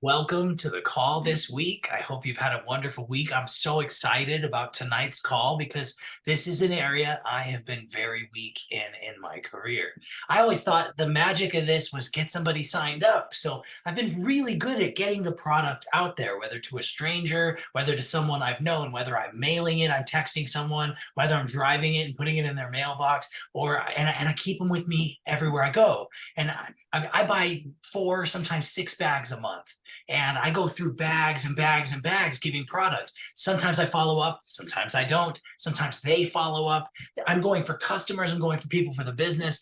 Welcome to the call this week. I hope you've had a wonderful week. I'm so excited about tonight's call because this is an area I have been very weak in my career. I always thought the magic of this was get somebody signed up. So I've been really good at getting the product out there, whether to a stranger, whether to someone I've known, whether I'm mailing it, I'm texting someone, whether I'm driving it and putting it in their mailbox, and I keep them with me everywhere I go. And I buy 4, sometimes 6 bags a month, and I go through bags and bags and bags giving product. Sometimes I follow up, sometimes I don't. Sometimes they follow up. I'm going for customers, I'm going for people for the business.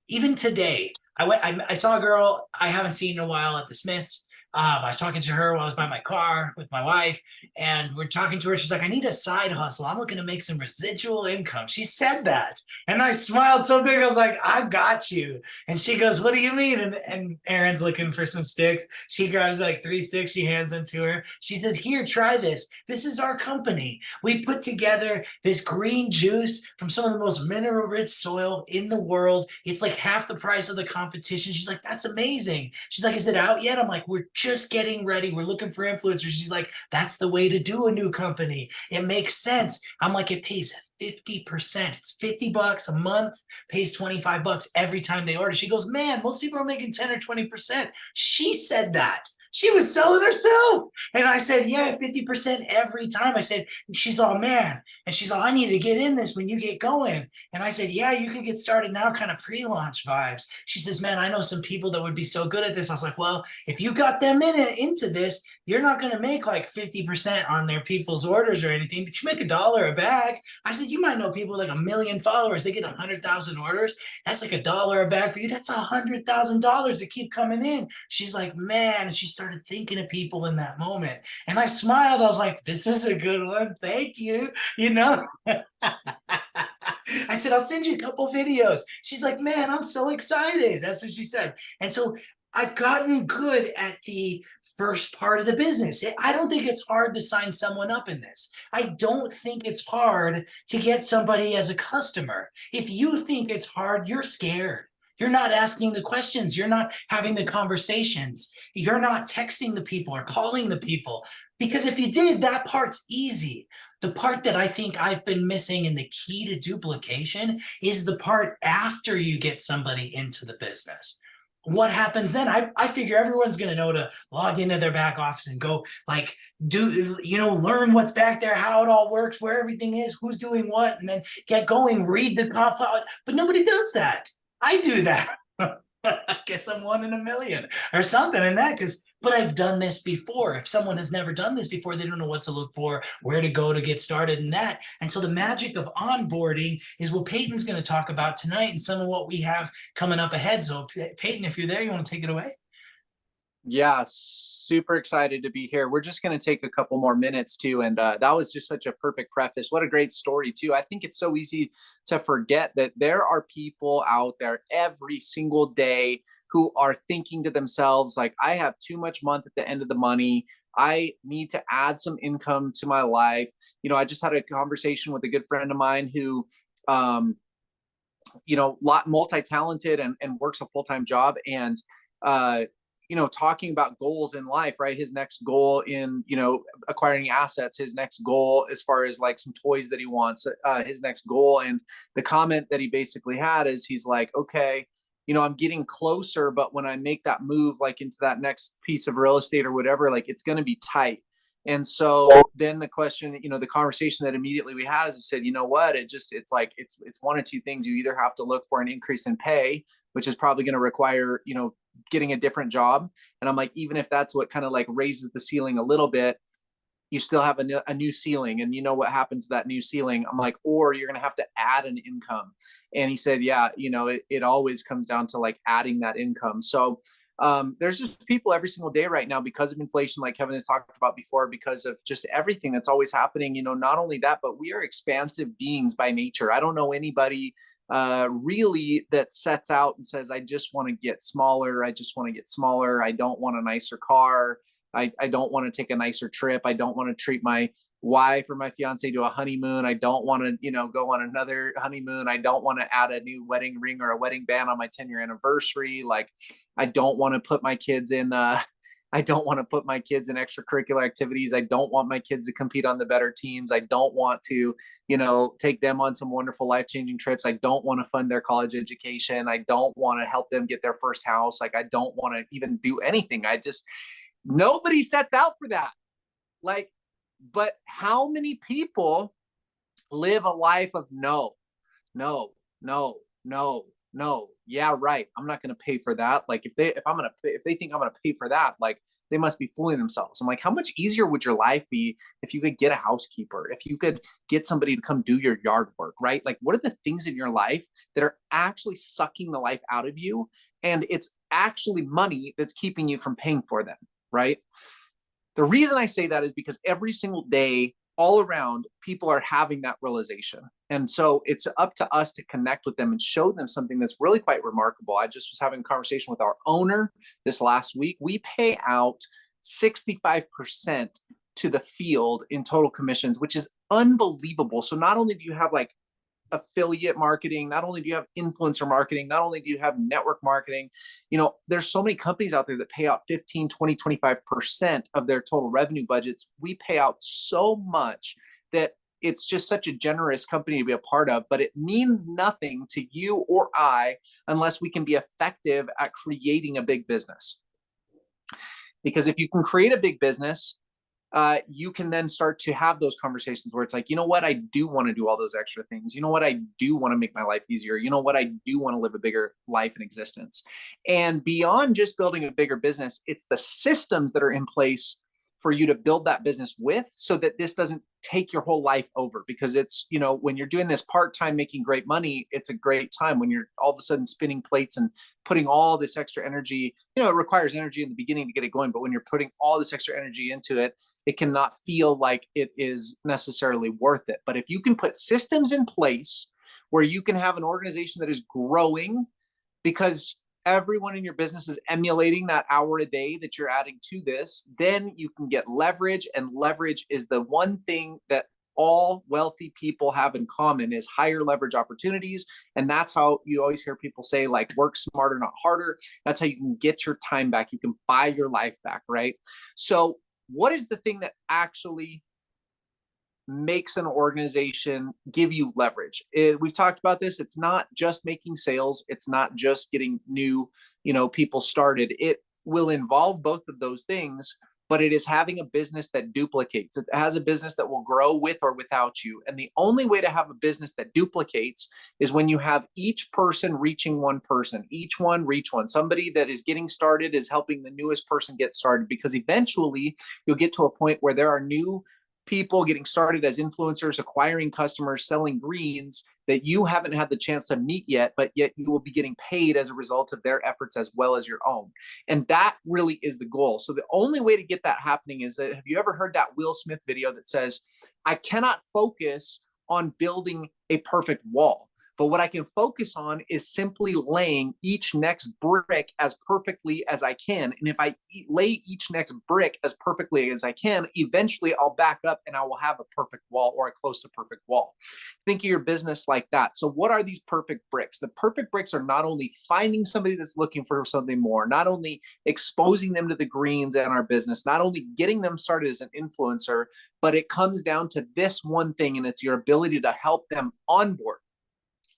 Even today, I saw a girl I haven't seen in a while at the Smiths. I was talking to her while I was by my car with my wife, and we're talking to her. She's like, I need a side hustle. I'm looking to make some residual income. She said that. And I smiled so big. I was like, I got you. And she goes, what do you mean? And Erin's looking for some sticks. She grabs like 3 sticks. She hands them to her. She said, here, try this. This is our company. We put together this green juice from some of the most mineral rich soil in the world. It's like half the price of the competition. She's like, that's amazing. She's like, is it out yet? I'm like, we're just getting ready. We're looking for influencers. She's like, that's the way to do a new company. It makes sense. I'm like, it pays 50%. It's $50 a month, pays 25 bucks every time they order. She goes, man, most people are making 10 or 20%. She said that. She was selling herself. And I said, yeah, 50% every time. I said, she's all, man. And she's all, I need to get in this when you get going. And I said, yeah, you can get started now, kind of pre-launch vibes. She says, man, I know some people that would be so good at this. I was like, well, if you got them into this, you're not going to make like 50% on their people's orders or anything, but you make $1 a bag. I said, you might know people with like 1 million followers. They get 100,000 orders. That's like $1 a bag for you. That's $100,000 to keep coming in. She's like, man. And she started thinking of people in that moment. And I smiled. I was like, this is a good one. Thank you. You know, I said, I'll send you a couple videos. She's like, man, I'm so excited. That's what she said. And so I've gotten good at the first part of the business. I don't think it's hard to sign someone up in this. I don't think it's hard to get somebody as a customer. If you think it's hard, you're scared. You're not asking the questions. You're not having the conversations. You're not texting the people or calling the people. Because if you did, that part's easy. The part that I think I've been missing and the key to duplication is the part after you get somebody into the business. What happens then? I figure everyone's going to know to log into their back office and go like learn what's back there, how it all works, where everything is, who's doing what, and then get going, read the top. But nobody does that. I do that. I guess I'm 1 in 1 million or something in that, but I've done this before. If someone has never done this before, they don't know what to look for, where to go to get started in that. And so the magic of onboarding is what Peyton's going to talk about tonight and some of what we have coming up ahead. So Peyton, if you're there, you want to take it away? Yeah, super excited to be here. We're just going to take a couple more minutes too. And that was just such a perfect preface. What a great story too. I think it's so easy to forget that there are people out there every single day who are thinking to themselves, like, I have too much month at the end of the money. I need to add some income to my life. I just had a conversation with a good friend of mine who, multi-talented and works a full-time job. And, talking about goals in life, right? His next goal in, acquiring assets, his next goal as far as like some toys that he wants, his next goal. And the comment that he basically had is he's like, okay, I'm getting closer, but when I make that move, like into that next piece of real estate or whatever, like it's going to be tight. And so then the question, the conversation that immediately we had is, I said, you know what, it's like, it's one of two things. You either have to look for an increase in pay, which is probably going to require, getting a different job. And I'm like, even if that's what kind of like raises the ceiling a little bit, you still have a new ceiling. And you know what happens to that new ceiling? I'm like, or you're going to have to add an income. And he said, yeah, it always comes down to like adding that income. So there's just people every single day right now because of inflation, like Kevin has talked about before, because of just everything that's always happening. Not only that, but we are expansive beings by nature. I don't know anybody really that sets out and says, I just want to get smaller. I just want to get smaller. I don't want a nicer car. I don't want to take a nicer trip. I don't want to treat my wife or my fiance to a honeymoon. I don't want to, go on another honeymoon. I don't want to add a new wedding ring or a wedding band on my 10-year anniversary. Like, I don't want to put my kids in, I don't want to put my kids in extracurricular activities. I don't want my kids to compete on the better teams. I don't want to, take them on some wonderful life-changing trips. I don't want to fund their college education. I don't want to help them get their first house. Like, I don't want to even do anything. Nobody sets out for that. Like, but how many people live a life of no, no, no, no, no. Yeah, right. I'm not going to pay for that. Like, if they think I'm going to pay for that, like, they must be fooling themselves. I'm like, how much easier would your life be if you could get a housekeeper, if you could get somebody to come do your yard work, right? Like, what are the things in your life that are actually sucking the life out of you? And it's actually money that's keeping you from paying for them, right? The reason I say that is because every single day, all around, people are having that realization. And so it's up to us to connect with them and show them something that's really quite remarkable. I just was having a conversation with our owner this last week. We pay out 65% to the field in total commissions, which is unbelievable. So not only do you have like affiliate marketing, not only do you have influencer marketing, not only do you have network marketing, there's so many companies out there that pay out 15, 20, 25% of their total revenue budgets. We pay out so much that it's just such a generous company to be a part of, but it means nothing to you or I unless we can be effective at creating a big business. Because if you can create a big business, you can then start to have those conversations where it's like, you know what, I do want to do all those extra things. You know what, I do want to make my life easier. You know what, I do want to live a bigger life and existence. And beyond just building a bigger business, it's the systems that are in place for you to build that business with, so that this doesn't take your whole life over. Because it's, when you're doing this part-time making great money, it's a great time. When you're all of a sudden spinning plates and putting all this extra energy, it requires energy in the beginning to get it going, but when you're putting all this extra energy into it, it cannot feel like it is necessarily worth it. But if you can put systems in place where you can have an organization that is growing because everyone in your business is emulating that hour a day that you're adding to this, then you can get leverage. And leverage is the one thing that all wealthy people have in common, is higher leverage opportunities. And that's how you always hear people say, like, work smarter, not harder. That's how you can get your time back. You can buy your life back, right? So what is the thing that actually makes an organization give you leverage? We've talked about this. It's not just making sales. It's not just getting new, people started. It will involve both of those things, but it is having a business that duplicates. It has a business that will grow with or without you. And the only way to have a business that duplicates is when you have each person reaching one person, each one reach one. Somebody that is getting started is helping the newest person get started, because eventually you'll get to a point where there are new people getting started as influencers, acquiring customers, selling greens that you haven't had the chance to meet yet, but yet you will be getting paid as a result of their efforts as well as your own. And that really is the goal. So the only way to get that happening is that, have you ever heard that Will Smith video that says, I cannot focus on building a perfect wall, but what I can focus on is simply laying each next brick as perfectly as I can. And if I lay each next brick as perfectly as I can, eventually I'll back up and I will have a perfect wall, or a close to perfect wall. Think of your business like that. So what are these perfect bricks? The perfect bricks are not only finding somebody that's looking for something more, not only exposing them to the greens in our business, not only getting them started as an influencer, but it comes down to this one thing, and it's your ability to help them onboard.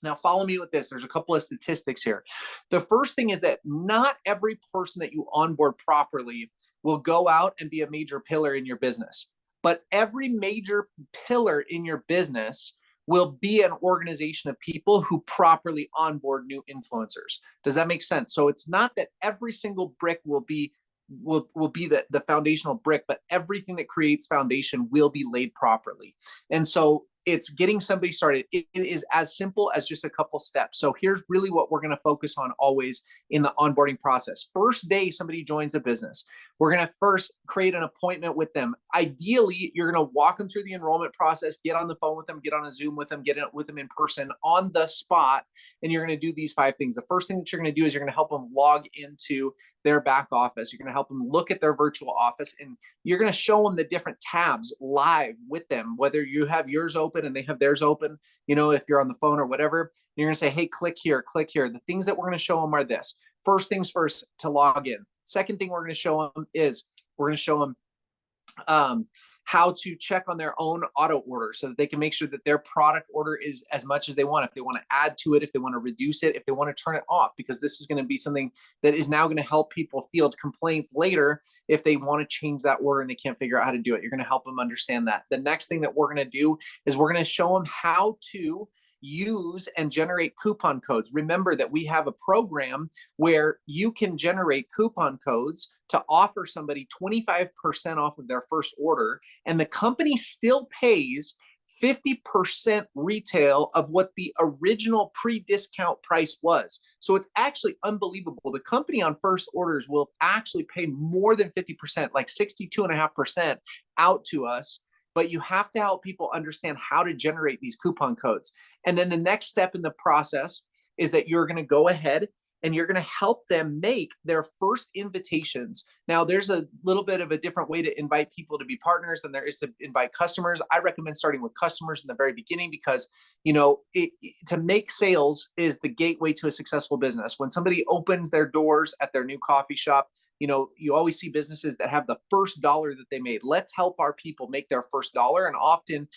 Now, follow me with this. There's a couple of statistics here. The first thing is that not every person that you onboard properly will go out and be a major pillar in your business. But every major pillar in your business will be an organization of people who properly onboard new influencers. Does that make sense? So it's not that every single brick will be the foundational brick, but everything that creates foundation will be laid properly. And so it's getting somebody started. It is as simple as just a couple steps. So here's really what we're going to focus on always in the onboarding process. First day somebody joins a business, we're going to first create an appointment with them. Ideally, you're going to walk them through the enrollment process, get on the phone with them, get on a Zoom with them, get with them in person on the spot. And you're going to do these 5 things. The first thing that you're going to do is you're going to help them log into their back office. You're going to help them look at their virtual office, and you're going to show them the different tabs live with them, whether you have yours open and they have theirs open, if you're on the phone or whatever. You're going to say, hey, click here, click here. The things that we're going to show them are this. First things first, to log in. Second thing we're going to show them is we're going to show them how to check on their own auto order so that they can make sure that their product order is as much as they want. If they want to add to it, if they want to reduce it, if they want to turn it off, because this is going to be something that is now going to help people field complaints later if they want to change that order and they can't figure out how to do it. You're going to help them understand that. The next thing that we're going to do is we're going to show them how to use and generate coupon codes. Remember that we have a program where you can generate coupon codes to offer somebody 25% off of their first order, and the company still pays 50% retail of what the original pre-discount price was. So it's actually unbelievable. The company on first orders will actually pay more than 50%, like 62.5% out to us. But you have to help people understand how to generate these coupon codes. And then the next step in the process is that you're going to go ahead and you're going to help them make their first invitations. Now, there's a little bit of a different way to invite people to be partners than there is to invite customers. I recommend starting with customers in the very beginning because, to make sales is the gateway to a successful business. When somebody opens their doors at their new coffee shop, you always see businesses that have the first dollar that they made. Let's help our people make their first dollar. And often,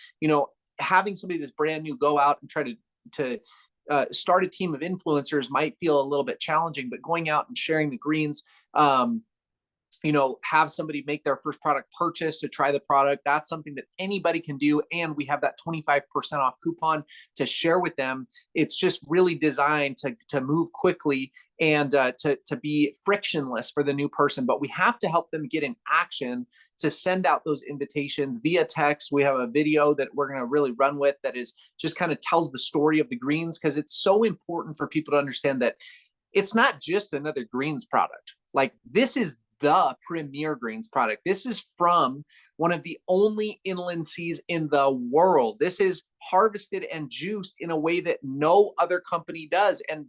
having somebody that's brand new go out and try to start a team of influencers might feel a little bit challenging, but going out and sharing the greens, have somebody make their first product purchase to try the product. That's something that anybody can do. And we have that 25% off coupon to share with them. It's just really designed to move quickly and to be frictionless for the new person. But we have to help them get in action to send out those invitations via text. We have a video that we're going to really run with that is just kind of tells the story of the greens, because it's so important for people to understand that it's not just another greens product. Like, this is the premier greens product. This is from one of the only inland seas in the world. This is harvested and juiced in a way that no other company does. And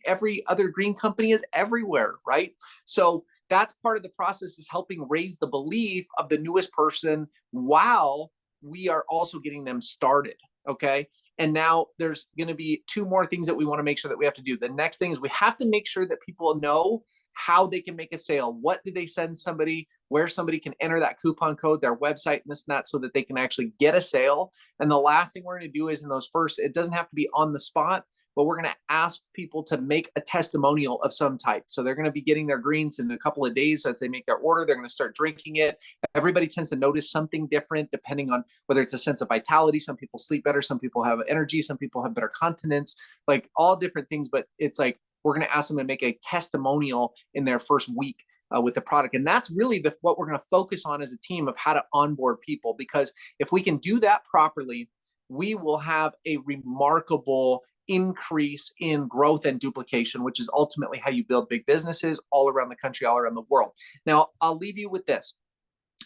every other green company is everywhere, right? So that's part of the process, is helping raise the belief of the newest person while we are also getting them started, okay? And now there's going to be two more things that we want to make sure that we have to do. The next thing is we have to make sure that people know how they can make a sale. What do they send somebody, where somebody can enter that coupon code, their website, and this and that, so that they can actually get a sale. And the last thing we're going to do is in those first, it doesn't have to be on the spot, but we're going to ask people to make a testimonial of some type. So they're going to be getting their greens in a couple of days. As they make their order, they're going to start drinking it. Everybody tends to notice something different depending on whether it's a sense of vitality. Some people sleep better. Some people have energy. Some people have better continence, like all different things. But it's like, we're going to ask them to make a testimonial in their first week with the product. And that's really what we're going to focus on as a team, of how to onboard people. Because if we can do that properly, we will have a remarkable increase in growth and duplication, which is ultimately how you build big businesses all around the country, all around the world. Now, I'll leave you with this.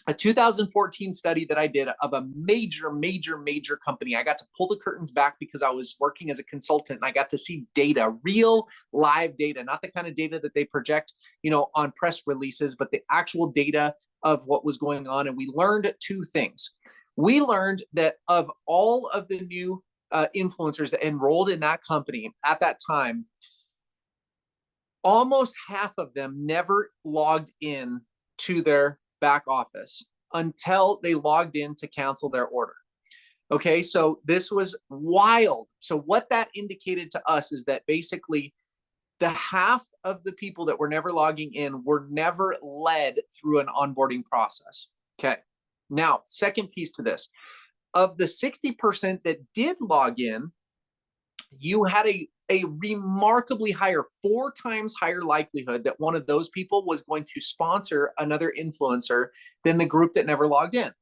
A 2014 study that I did of a major company. I got to pull the curtains back because I was working as a consultant, and I got to see data, real live data, not the kind of data that they project, on press releases, but the actual data of what was going on. And we learned two things. We learned that of all of the new influencers that enrolled in that company at that time, almost half of them never logged in to their back office until they logged in to cancel their order. Okay, so this was wild. So what that indicated to us is that basically the half of the people that were never logging in were never led through an onboarding process. Okay, now, second piece to this. Of the 60% that did log in, you had a remarkably higher, 4 times higher likelihood that one of those people was going to sponsor another influencer than the group that never logged in.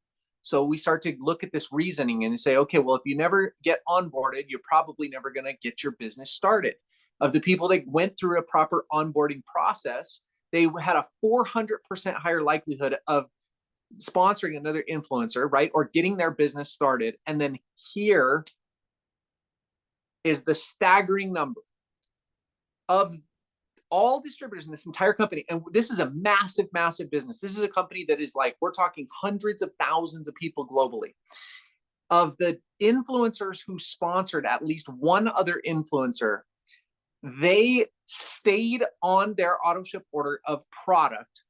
So we start to look at this reasoning and say, okay, well, if you never get onboarded, you're probably never going to get your business started. Of the people that went through a proper onboarding process, they had a 400% higher likelihood of sponsoring another influencer, right? Or getting their business started. And then here is the staggering number of all distributors in this entire company. And this is a massive business. This is a company that is like, we're talking hundreds of thousands of people globally. Of the influencers who sponsored at least one other influencer, they stayed on their auto ship order of product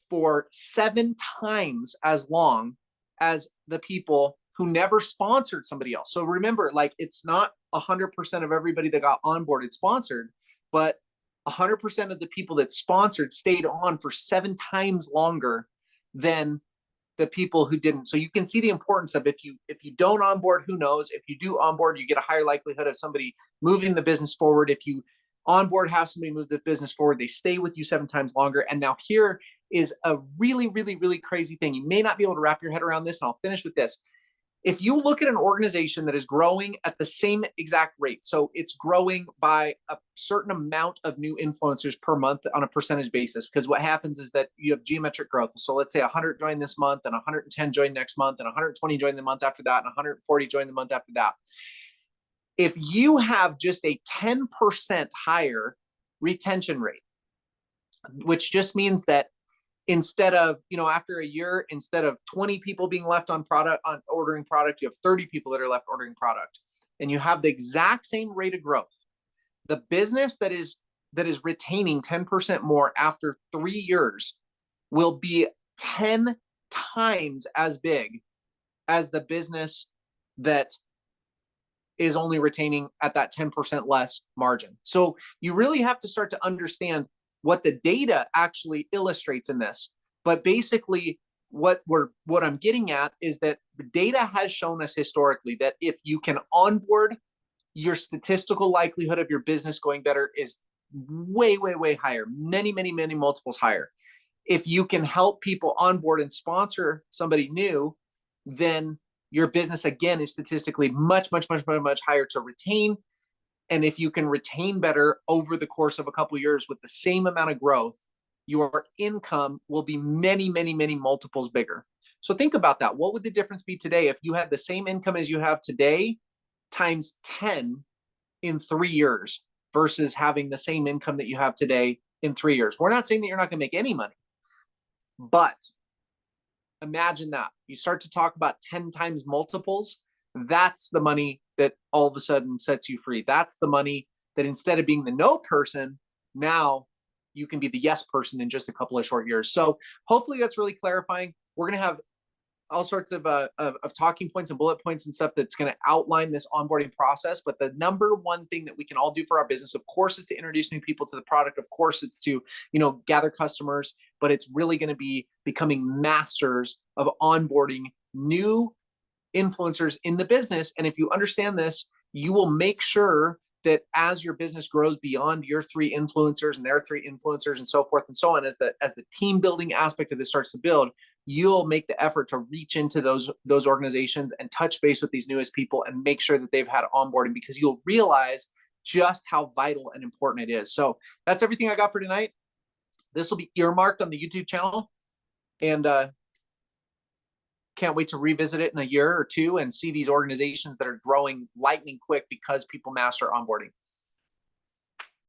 for 7 times as long as the people who never sponsored somebody else. So remember, like, it's not 100% of everybody that got onboarded sponsored, but 100% of the people that sponsored stayed on for 7 times longer than the people who didn't. So you can see the importance of, if you don't onboard, who knows? If you do onboard, you get a higher likelihood of somebody moving the business forward. If you onboard, have somebody move the business forward, they stay with you 7 times longer. And now here is a really, really, really crazy thing. You may not be able to wrap your head around this, and I'll finish with this. If you look at an organization that is growing at the same exact rate, so it's growing by a certain amount of new influencers per month on a percentage basis, because what happens is that you have geometric growth. So let's say 100 join this month, and 110 join next month, and 120 join the month after that, and 140 join the month after that. If you have just a 10% higher retention rate, which just means that instead of, after a year, instead of 20 people being left on ordering product, you have 30 people that are left ordering product, and you have the exact same rate of growth. The business that is retaining 10% more after 3 years will be 10 times as big as the business that is only retaining at that 10% less margin. So you really have to start to understand what the data actually illustrates in this. But basically, what I'm getting at is that the data has shown us historically that if you can onboard, your statistical likelihood of your business going better is way, way, way higher, many, many, many multiples higher. If you can help people onboard and sponsor somebody new, then your business, again, is statistically much, much, much, much, much higher to retain. And if you can retain better over the course of a couple of years with the same amount of growth, your income will be many, many, many multiples bigger. So think about that. What would the difference be today if you had the same income as you have today times 10 in 3 years versus having the same income that you have today in 3 years? We're not saying that you're not going to make any money, but imagine that. You start to talk about 10 times multiples. That's the money that all of a sudden sets you free. That's the money that, instead of being the no person, now you can be the yes person in just a couple of short years. So hopefully that's really clarifying. We're going to have all sorts of talking points and bullet points and stuff that's going to outline this onboarding process. But the number one thing that we can all do for our business, of course, is to introduce new people to the product. Of course, it's to, gather customers, but it's really going to be becoming masters of onboarding new influencers in the business. And if you understand this, you will make sure that as your business grows beyond your 3 influencers and their 3 influencers and so forth and so on, as the team building aspect of this starts to build, you'll make the effort to reach into those organizations and touch base with these newest people and make sure that they've had onboarding, because you'll realize just how vital and important it is. So that's everything I got for tonight. This will be earmarked on the YouTube channel, and can't wait to revisit it in a year or two and see these organizations that are growing lightning quick because people master onboarding.